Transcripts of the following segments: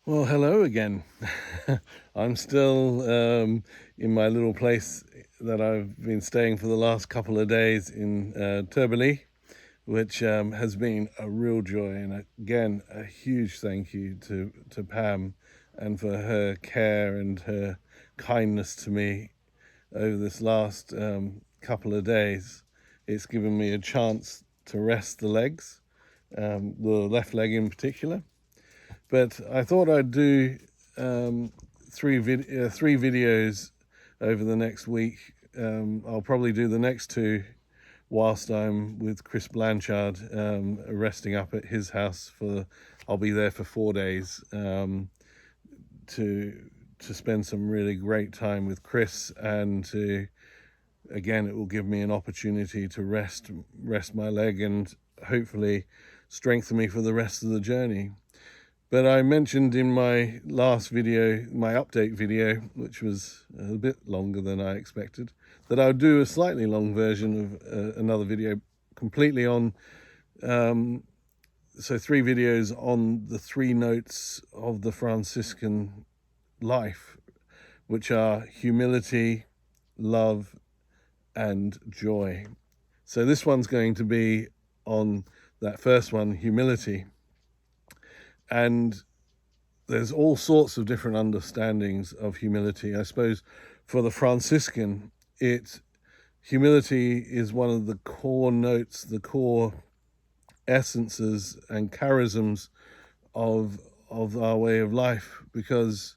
Well, hello again. I'm still in my little place that I've been staying for the last couple of days in Turbally, which has been a real joy. And again, a huge thank you to Pam and for her care and her kindness to me over this last couple of days. It's given me a chance to rest the legs, the left leg in particular. But I thought I'd do three videos over the next week. I'll probably do the next two whilst I'm with Chris Blanchard, resting up at his house I'll be there for 4 days to spend some really great time with Chris, and again, it will give me an opportunity to rest my leg and hopefully strengthen me for the rest of the journey. But I mentioned in my last video, my update video, which was a bit longer than I expected, that I would do a slightly long version of another video completely on, so 3 videos on the 3 notes of the Franciscan life, which are humility, love, and joy. So this one's going to be on that first one, humility. And there's all sorts of different understandings of humility. I suppose for the Franciscan, humility is one of the core notes, the core essences and charisms of our way of life, because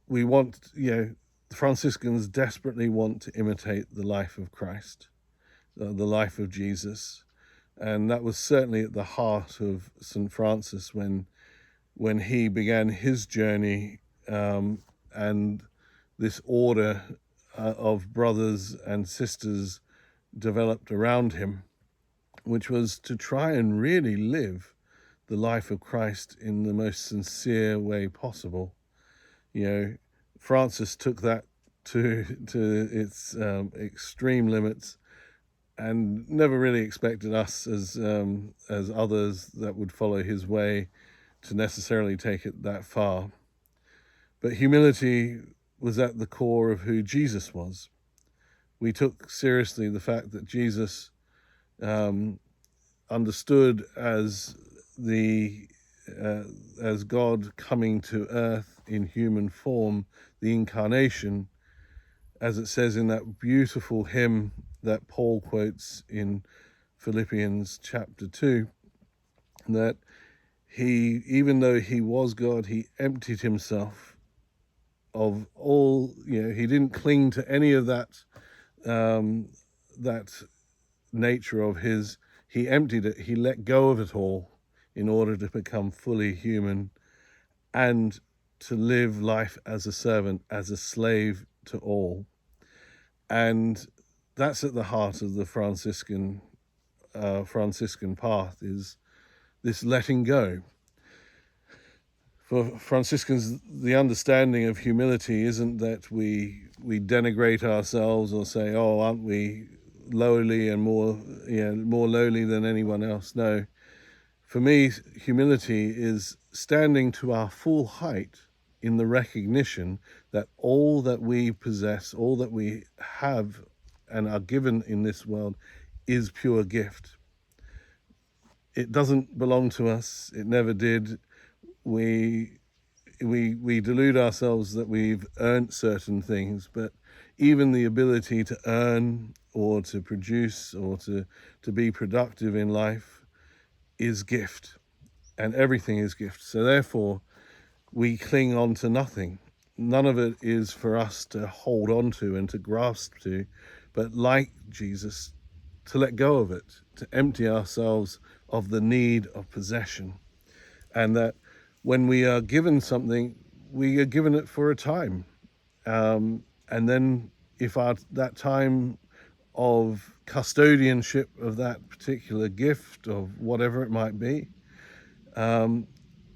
we want, the Franciscans desperately want to imitate the life of Christ, the life of Jesus. And that was certainly at the heart of St. Francis when he began his journey, and this order of brothers and sisters developed around him, which was to try and really live the life of Christ in the most sincere way possible. Francis took that to its extreme limits, and never really expected us as others that would follow his way to necessarily take it that far. But humility was at the core of who Jesus was. We took seriously the fact that Jesus understood as God coming to earth in human form, the incarnation, as it says in that beautiful hymn that Paul quotes in Philippians chapter 2, that he, even though he was God, he emptied himself of all, he didn't cling to any of that nature of his. He emptied it, he let go of it all in order to become fully human and to live life as a servant, as a slave to all. And that's at the heart of the Franciscan path, is this letting go. For Franciscans, the understanding of humility isn't that we denigrate ourselves or say, "Oh, aren't we lowly and more lowly than anyone else?" No. For me, humility is standing to our full height in the recognition that all that we possess, all that we have and are given in this world is pure gift. It doesn't belong to us. It never did. We delude ourselves that we've earned certain things, but even the ability to earn or to produce or to be productive in life is gift, and everything is gift. So therefore, we cling on to nothing. None of it is for us to hold on to and to grasp to, but like Jesus, to let go of it, to empty ourselves of the need of possession. And that when we are given something, we are given it for a time. And then if that time of custodianship of that particular gift, of whatever it might be,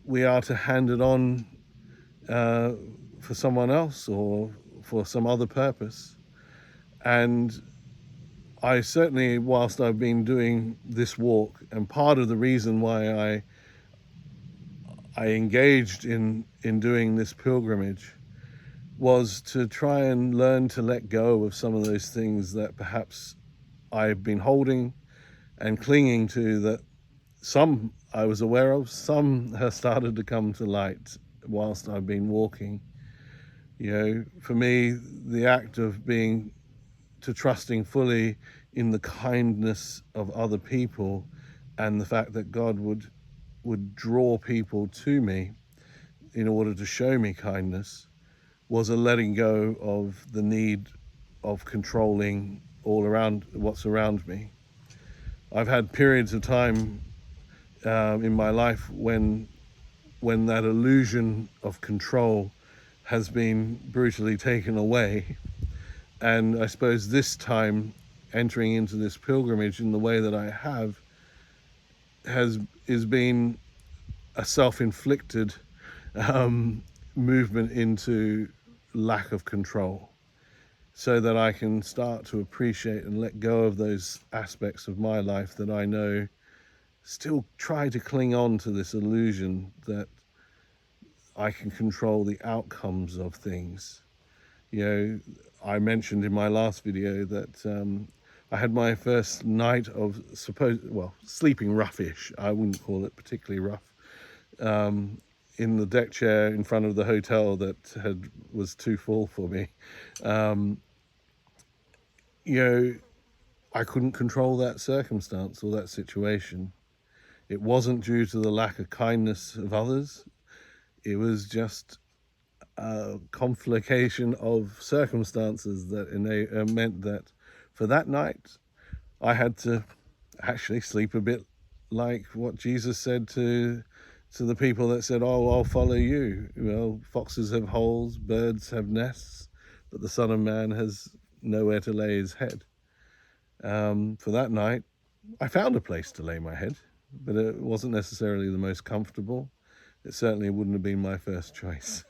we are to hand it on for someone else or for some other purpose. And I certainly, whilst I've been doing this walk, and part of the reason why I engaged in doing this pilgrimage was to try and learn to let go of some of those things that perhaps I've been holding and clinging to, that some I was aware of, some have started to come to light whilst I've been walking. You know, for me, the act of trusting fully in the kindness of other people and the fact that God would draw people to me in order to show me kindness was a letting go of the need of controlling all around what's around me. I've had periods of time in my life when that illusion of control has been brutally taken away. And I suppose this time, entering into this pilgrimage in the way that I have is been a self-inflicted movement into lack of control, so that I can start to appreciate and let go of those aspects of my life that I know still try to cling on to this illusion that I can control the outcomes of things. You know, I mentioned in my last video that I had my first night of sleeping roughish. I wouldn't call it particularly rough. In the deck chair in front of the hotel that was too full for me. You know, I couldn't control that circumstance or that situation. It wasn't due to the lack of kindness of others. It was just a complication of circumstances that meant that for that night, I had to actually sleep a bit like what Jesus said to the people that said, "Oh, I'll follow you. Well, foxes have holes, birds have nests, but the Son of Man has nowhere to lay his head." For that night, I found a place to lay my head, but it wasn't necessarily the most comfortable. It certainly wouldn't have been my first choice.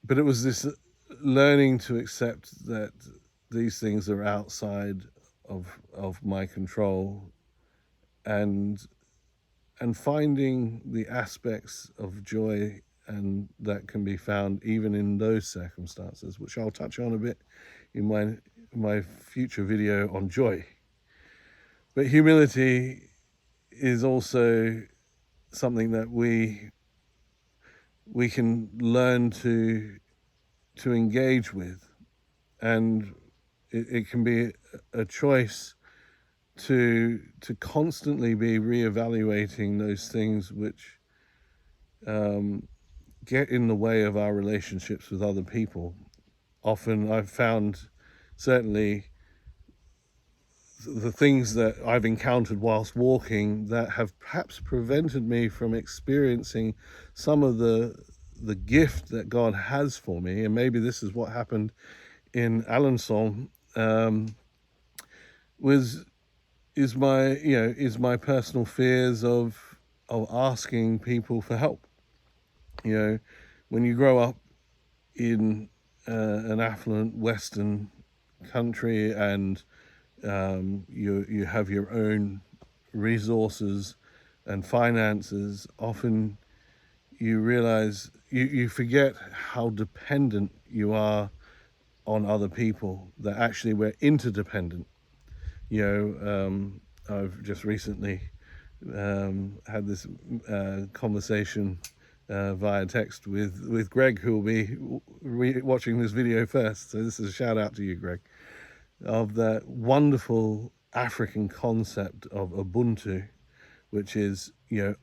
But it was this learning to accept that these things are outside of my control, and finding the aspects of joy and that can be found even in those circumstances, which I'll touch on a bit in my future video on joy. But humility is also something that we can learn to engage with, and it can be a choice to constantly be reevaluating those things which get in the way of our relationships with other people. Often I've found, certainly, the things that I've encountered whilst walking that have perhaps prevented me from experiencing some of the gift that God has for me, and maybe this is what happened in Alençon, is my personal fears of asking people for help. You know, when you grow up in an affluent Western country and you have your own resources and finances, often you realize you forget how dependent you are on other people, that actually we're interdependent. You know, I've just recently had this conversation via text with Greg, who will be watching this video first. So this is a shout out to you, Greg, of that wonderful African concept of Ubuntu, which is, you know,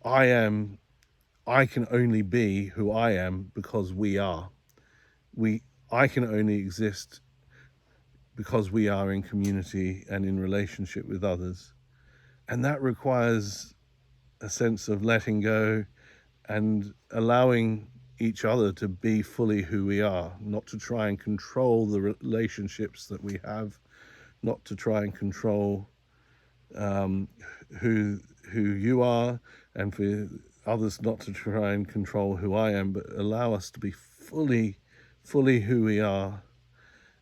I can only be who I am because we are. I can only exist because we are in community and in relationship with others. And that requires a sense of letting go and allowing each other to be fully who we are, not to try and control the relationships that we have, not to try and control who you are, and for others not to try and control who I am, but allow us to be fully who we are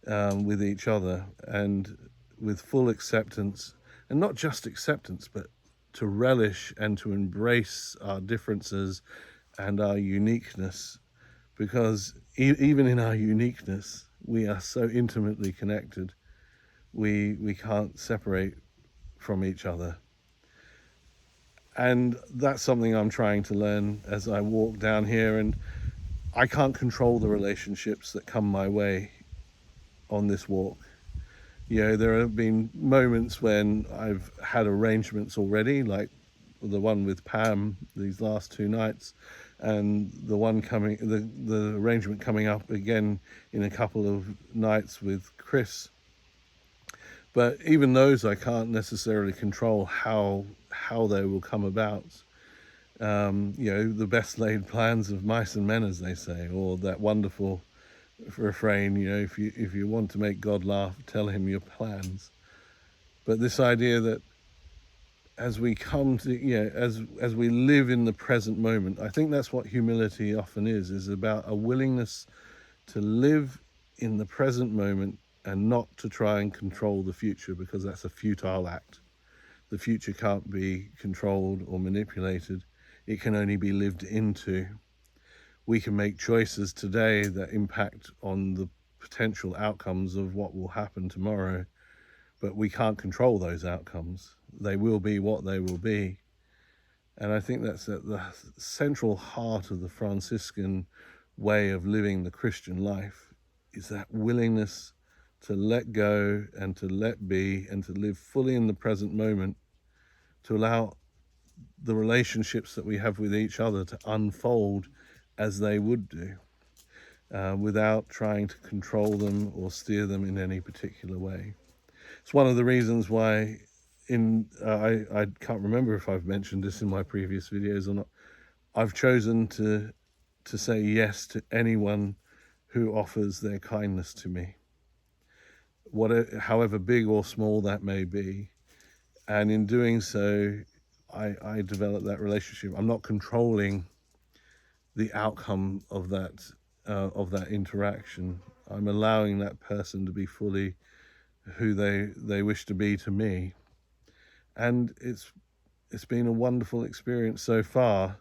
with each other, and with full acceptance, and not just acceptance, but to relish and to embrace our differences and our uniqueness, because even in our uniqueness, we are so intimately connected. We can't separate from each other. And that's something I'm trying to learn as I walk down here. And I can't control the relationships that come my way on this walk. There have been moments when I've had arrangements already, like the one with Pam these last 2 nights, and the arrangement coming up again in a couple of nights with Chris. But even those I can't necessarily control how they will come about. The best laid plans of mice and men, as they say, or that wonderful refrain, if you want to make God laugh, tell him your plans. But this idea that as we come to, as we live in the present moment, I think that's what humility often is about a willingness to live in the present moment and not to try and control the future, because that's a futile act. The future can't be controlled or manipulated. It can only be lived into. We can make choices today that impact on the potential outcomes of what will happen tomorrow, but we can't control those outcomes. They will be what they will be. And I think that's at the central heart of the Franciscan way of living the Christian life, is that willingness to let go and to let be and to live fully in the present moment, to allow the relationships that we have with each other to unfold as they would do, without trying to control them or steer them in any particular way. It's one of the reasons why I can't remember if I've mentioned this in my previous videos or not, I've chosen to say yes to anyone who offers their kindness to me, however big or small that may be. And in doing so, I develop that relationship. I'm not controlling the outcome of that interaction. I'm allowing that person to be fully who they wish to be to me. And it's been a wonderful experience so far.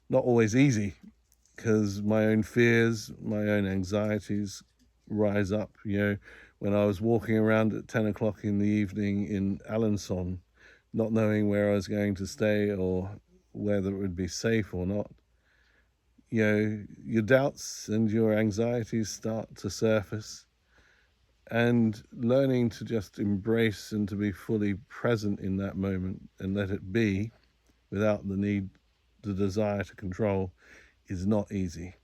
Not always easy, because my own fears, my own anxieties rise up. When I was walking around at 10 o'clock in the evening in Alençon, not knowing where I was going to stay or whether it would be safe or not, your doubts and your anxieties start to surface. And learning to just embrace and to be fully present in that moment and let it be without the desire to control is not easy.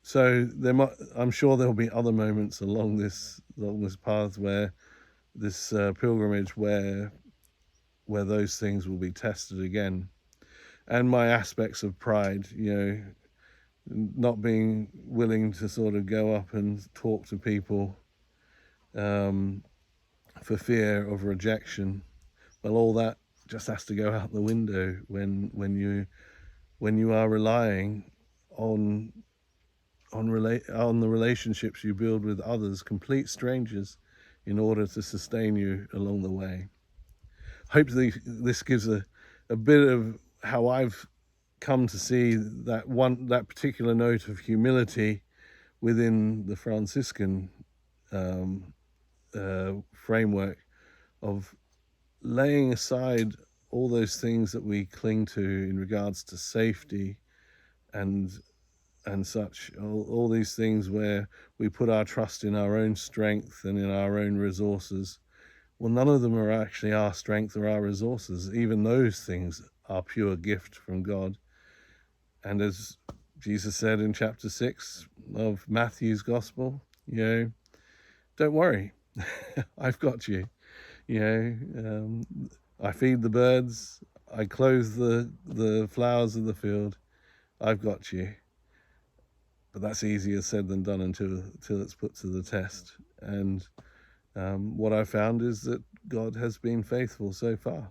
So I'm sure there'll be other moments along this path, where this pilgrimage, where those things will be tested again. And my aspects of pride, not being willing to sort of go up and talk to people for fear of rejection. Well, all that just has to go out the window when you are relying on the relationships you build with others, complete strangers, in order to sustain you along the way. Hopefully this gives a bit of how I've come to see that particular note of humility within the Franciscan framework of laying aside all those things that we cling to in regards to safety and such, all these things where we put our trust in our own strength and in our own resources. Well, none of them are actually our strength or our resources. Even those things are pure gift from God. And as Jesus said in chapter 6 of Matthew's Gospel, don't worry, I've got you. I feed the birds, I clothe the flowers of the field, I've got you. But that's easier said than done until it's put to the test. And what I've found is that God has been faithful so far.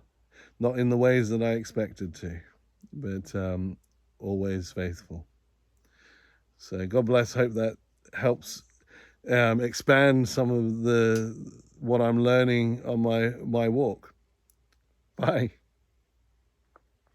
Not in the ways that I expected to, but always faithful. So God bless. Hope that helps expand some of what I'm learning on my walk. Bye.